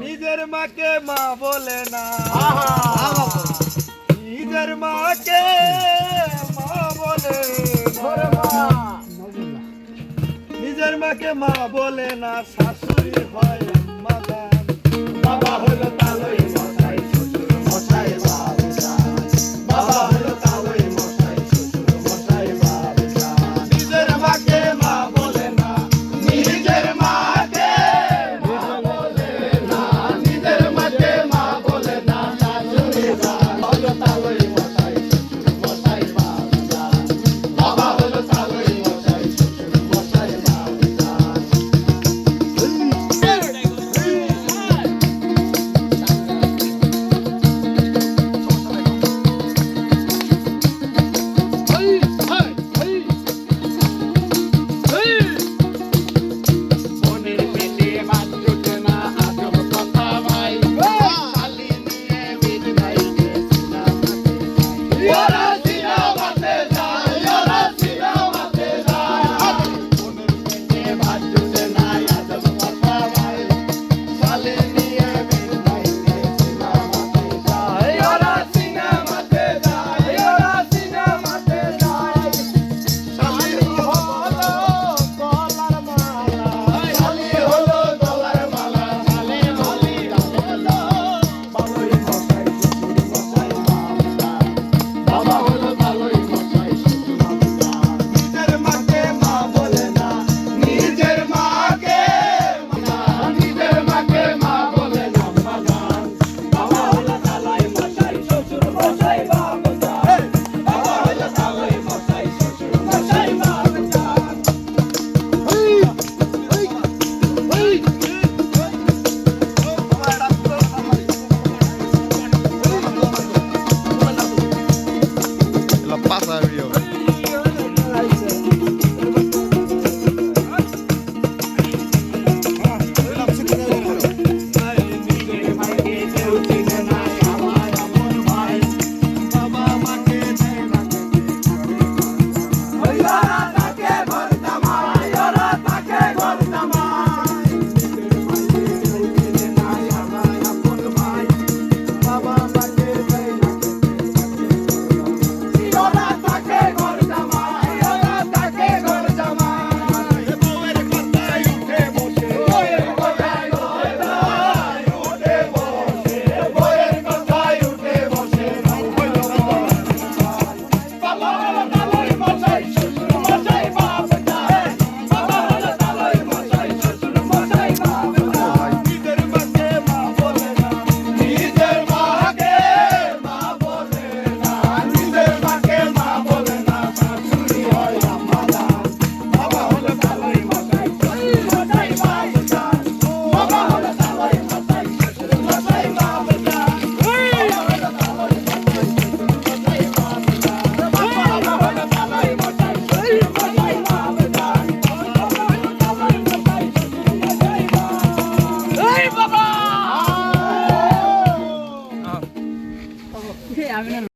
নিজের মাকে মা বলে না, নিজের মাকে মা বলে, নিজের মাকে মা বলে না, শাশুড়ি হয় মাদান। বাবা হলো তালই মশাই, শ্বশুর মশাই বাবুজান। বাবা হলো তালই মশাই, শ্বশুর মশাই বাবুজান। নিজের মাকে মা বলে না, নিজের মাকে মা বলে না, নিজের মাকে মা বলে না, শাশুড়ি হলো তালই মশাই, শ্বশুর মশাই বাবুজান। বাবা হলো তালই মশাই, শ্বশুর মশাই বাবুজান। pasa.